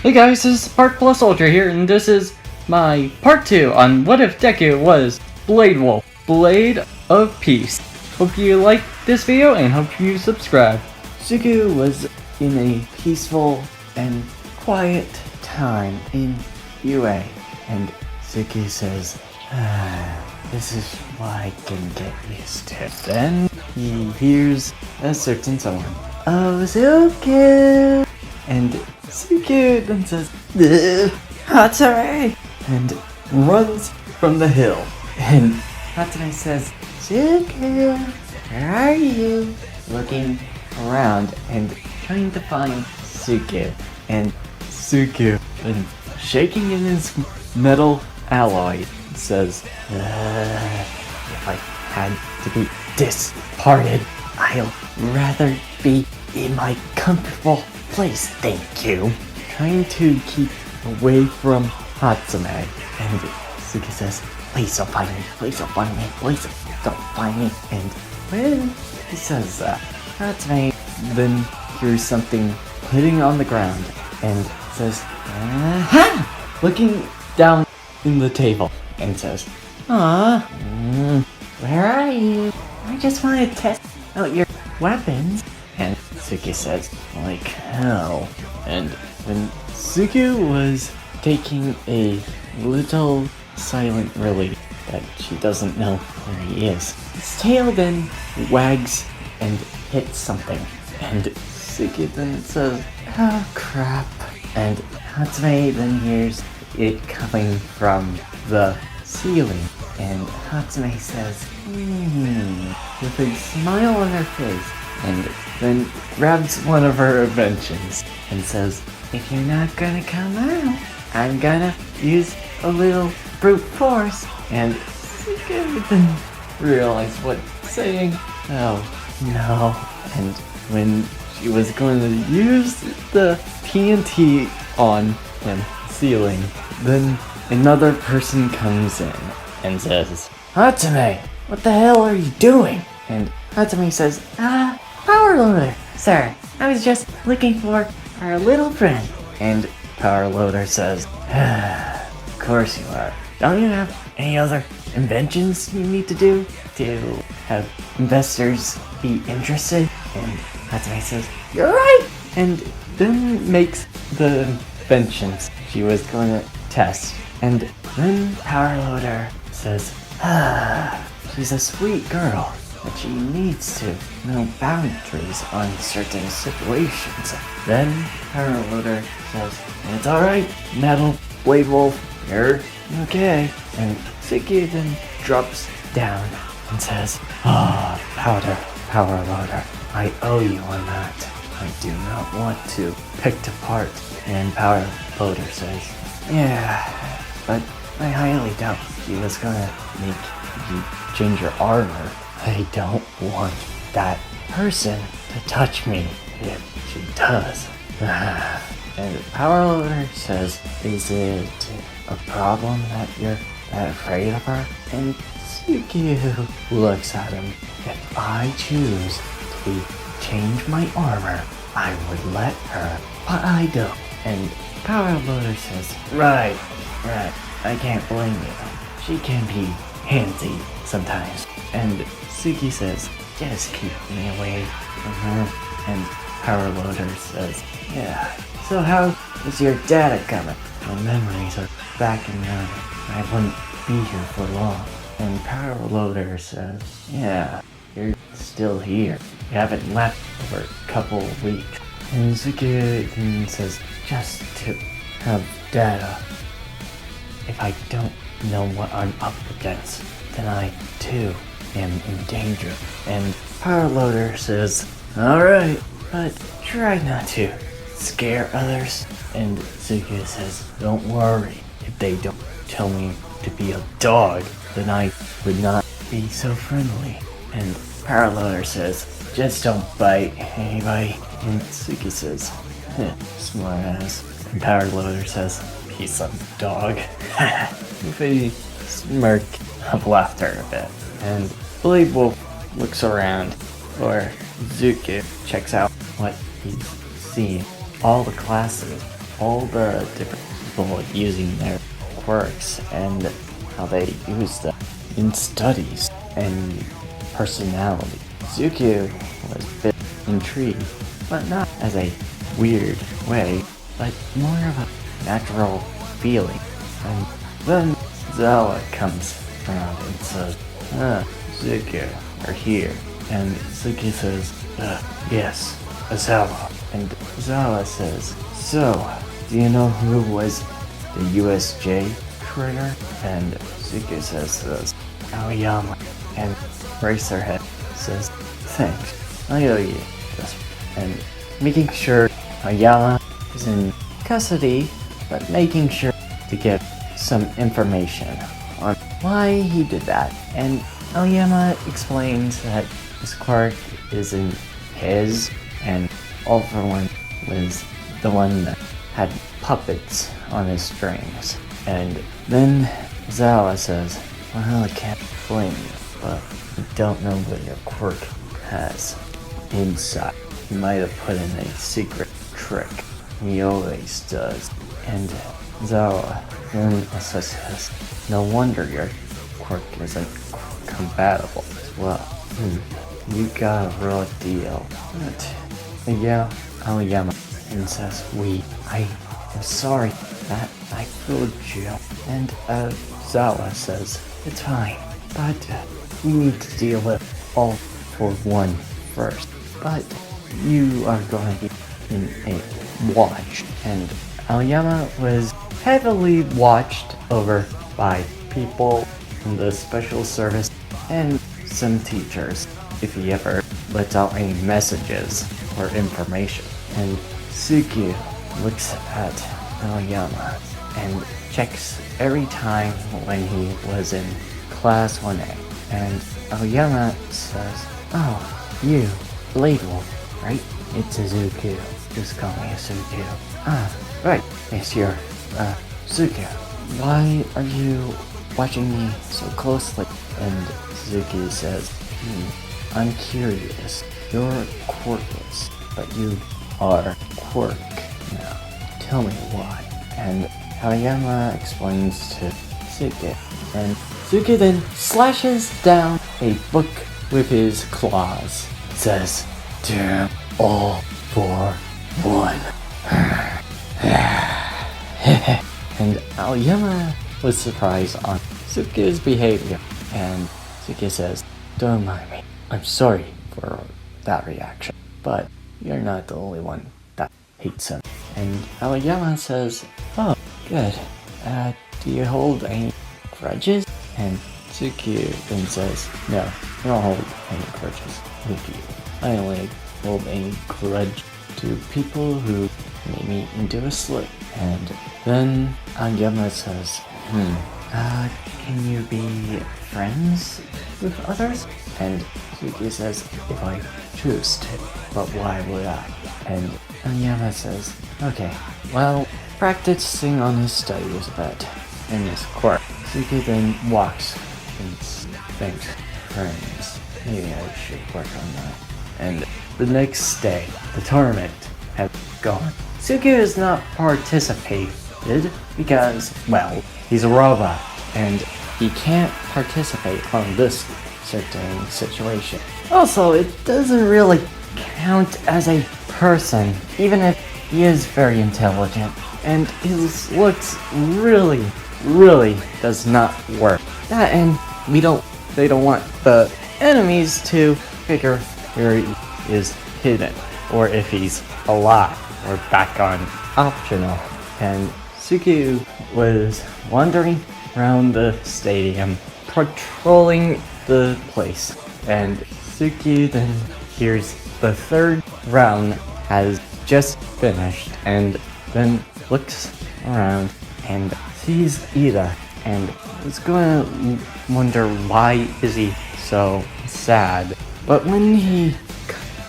Hey guys, this is Part Plus Ultra here, and this is my part 2 on what if Deku was Blade Wolf, Blade of Peace. Hope you like this video and hope you subscribe. Suki was in a peaceful and quiet time in UA, and Suki says, this is what I can get used to. Then he hears a certain someone, oh Suki, and Suki then says, Hatsune, and runs from the hill, and Hatsune says, Suki, where are you? Looking around and trying to find Suki, and Suki, and shaking in his metal alloy, says, if I had to be disparted, I'll rather be in my comfortable place, thank you. Trying to keep away from Hatsune, and Suki says, please don't find me, please don't find me, please don't find me. And when he says that, Hatsune then hears something hitting on the ground and says, aha! Looking down in the table and says, where are you? I just want to test out your weapons. And Suki says, like hell. And when Suki was taking a little silent relief that she doesn't know where he is, his tail then wags and hits something. And Suki then says, oh crap. And Hatsune then hears it coming from the ceiling. And Hatsune says, with a smile on her face, and then grabs one of her inventions and says, if you're not gonna come out, I'm gonna use a little brute force. And Suki then realized what saying, oh no. And when she was going to use the TNT on him ceiling, then another person comes in and says, Hatsune, what the hell are you doing? And Hatsune says, Power Loader, sir. I was just looking for our little friend. And Power Loader says, of course you are. Don't you have any other inventions you need to do to have investors be interested? And Hatsune says, you're right! And then makes the inventions she was going to test. And then Power Loader says, she's a sweet girl, but she needs to know boundaries on certain situations. Then Power Loader says, it's alright, Metal Blade Wolf, you're okay. And Suki then drops down and says, Power Loader, I owe you on that. I do not want to picked apart. And Power Loader says, yeah, but I highly doubt she was gonna make you change your armor. I don't want that person to touch me if she does. And Power Loader says, is it a problem that you're that afraid of her? And Suki looks at him. If I choose to change my armor, I would let her, but I don't. And Power Loader says, right, I can't blame you. She can be handsy sometimes. And Suki says, just keep me away from her. And Power Loader says, yeah, so how is your data coming? My memories are back in running. I wouldn't be here for long. And Power Loader says, yeah, you're still here. You haven't left for a couple of weeks. And Suki says, just to have data. If I don't know what I'm up against, then I too am in danger. And Power Loader says, alright, but try not to scare others. And Suki says, don't worry, if they don't tell me to be a dog, then I would not be so friendly. And Power Loader says, just don't bite anybody. And Suki says, smart ass. And Power Loader says, piece of dog. With a smirk of laughter a bit. And Blade Wolf looks around, or Suki checks out what he's seeing. All the classes all the different people using their quirks and how they use them in studies and personality. Suki was a bit intrigued, but not as a weird way, but more of a natural feeling. And then Zawa comes around and says, Suki, you're here. And Suki says, yes, Zawa. And Zawa says, so, do you know who was the USJ creator? And Suki says, Aoyama. And Racerhead says, thanks, I owe you this. And making sure Aoyama is in custody, but making sure to get some information on why he did that. And Aoyama explains that his quirk isn't his, and All For One was the one that had puppets on his strings. And then Zawa says, well, I can't blame you, but I don't know what your quirk has inside. He might have put in a secret trick. He always does. And Zawa then also says, no wonder your quirk isn't compatible as well. You got a real deal. But yeah, Aoyama and says, I am sorry that I fooled you. And Zawa says, it's fine, but we need to deal with All For One first. But you are going to be in a watch. And Aoyama was heavily watched over by people in the special service and some teachers if he ever lets out any messages or information. And Suki looks at Aoyama and checks every time when he was in class 1A. And Aoyama says, oh, you, Blade Wolf, right? It's Suki. Just call me Suki. Right. Yes, you're, Suki. Why are you watching me so closely? And Suki says, I'm curious. You're quirkless, but you are quirk now. Tell me why. And Aoyama explains to Suki, and Suki then slashes down a book with his claws. It says, damn, All For One. And Aoyama was surprised on Suki's behavior, and Suki says, don't mind me. I'm sorry for that reaction, but you're not the only one that hates him. And Aoyama says, oh, good. Do you hold any grudges? And Suki then says, no, I don't hold any grudges with you. I only hold any grudge to people who made me into a slip. And then Aoyama says, can you be friends with others? And Suki says, if I choose to, but why would I? And Aoyama says, okay, well, practicing on his studies a bit in his quirk. Suki then walks and thinks, friends, maybe I should work on that. And the next day, the tournament has gone. Suki has not participated because, well, he's a robot and he can't participate on this certain situation. Also, it doesn't really count as a person, even if he is very intelligent, and his looks really does not work. That, and they don't want the enemies to figure where he is hidden, or if he's alive, or back on optional. And Suki was wandering around the stadium, patrolling the place, and Suki then hears the third round has just finished, and then looks around and sees Ida, and is going to wonder why is he so sad. But when he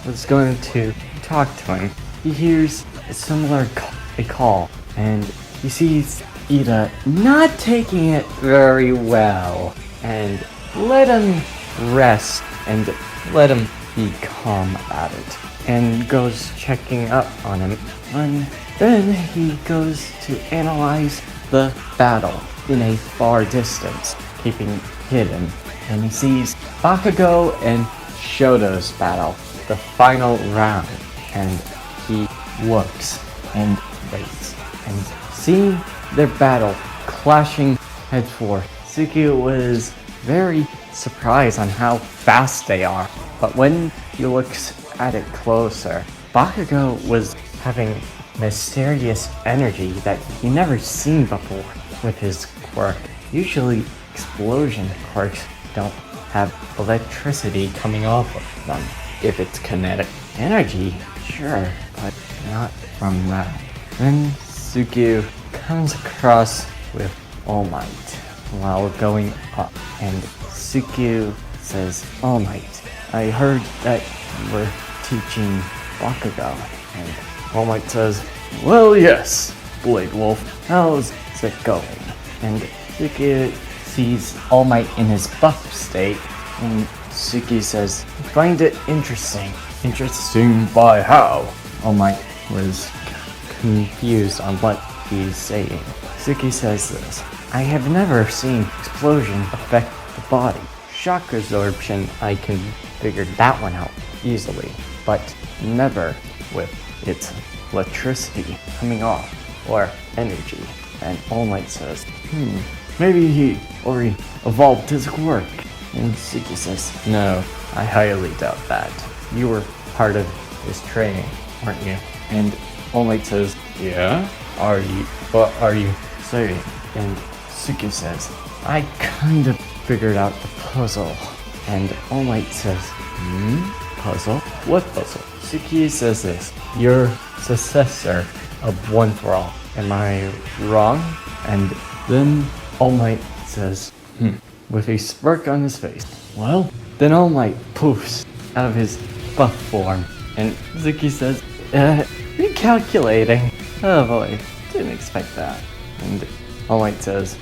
was going to talk to him, he hears a similar call, and he sees Ida not taking it very well, and let him rest and let him be calm about it. and goes checking up on him. And then he goes to analyze the battle in a far distance, keeping hidden. And he sees Bakugo and Shoto's battle, the final round. And he looks and waits. And seeing their battle clashing head forth, Suki was very surprised on how fast they are. But when he looks at it closer, Bakugo was having mysterious energy that he never seen before with his quirk. Usually explosion quirks don't have electricity coming off of them. If it's kinetic energy, sure, but not from that. Then Suki comes across with All Might while going up, and Suki says, All Might, I heard that you were teaching Bakugo. And All Might says, well, yes, Blade Wolf, how's it going? And Suki sees All Might in his buff state, and Suki says, I find it interesting. Interesting by how? All Might was confused on what he's saying. Suki says this, I have never seen explosion affect the body. Shock absorption, I can figure that one out easily, but never with its electricity coming off or energy. And All Might says, maybe he already evolved his quirk. And Suki says, no, I highly doubt that. You were part of his training, weren't you? And All Might says, yeah? What are you saying? And Suki says, I kind of figured out the puzzle. And All Might says, puzzle? What puzzle? Suki says this, your successor of One for All. Am I wrong? And then All Might says, with a smirk on his face. Well, then All Might poofs out of his buff form. And Suki says, recalculating. Oh boy, didn't expect that. And All Might says,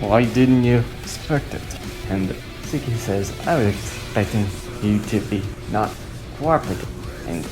why didn't you expect it? And Suki says, I was expecting you to be not cooperative. And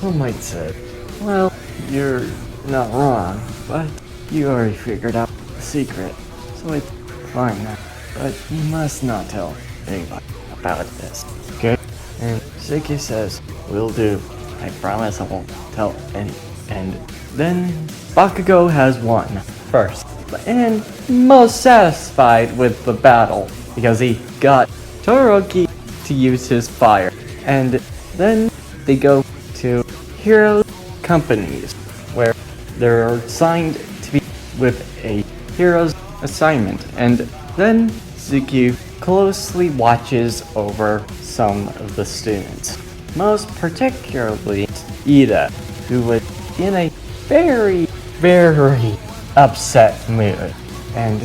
All Might said, well, you're not wrong, but you already figured out the secret, so it's fine now. But you must not tell anybody about this, okay? And Suki says, will do. I promise I won't tell any. And then Bakugo has won first, and most satisfied with the battle because he got Todoroki to use his fire. And then they go to hero companies where they're assigned to be with a hero's assignment. And then Suki closely watches over some of the students, most particularly Ida, who was in a very, very upset mood. And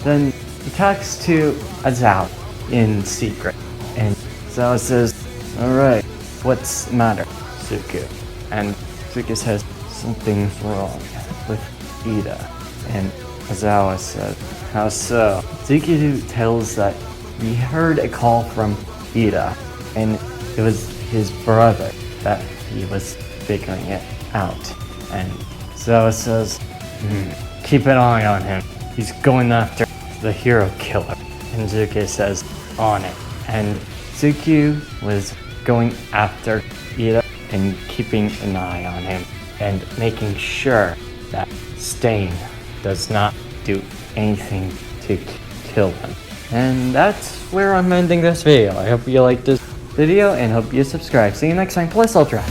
then he talks to Azao in secret. And Azao says, alright, what's the matter, Suki? And Suki says, something's wrong with Ida. And Azawa says, how so? Suki tells that he heard a call from Ida, and it was his brother that he was figuring it out. And Zawa says, keep an eye on him. He's going after the hero killer. And Suki says, on it. And Suki was going after Ida and keeping an eye on him and making sure that Stain does not do anything to kill him. And that's where I'm ending this video. I hope you liked this video and hope you subscribe. See you next time. Plus Ultra.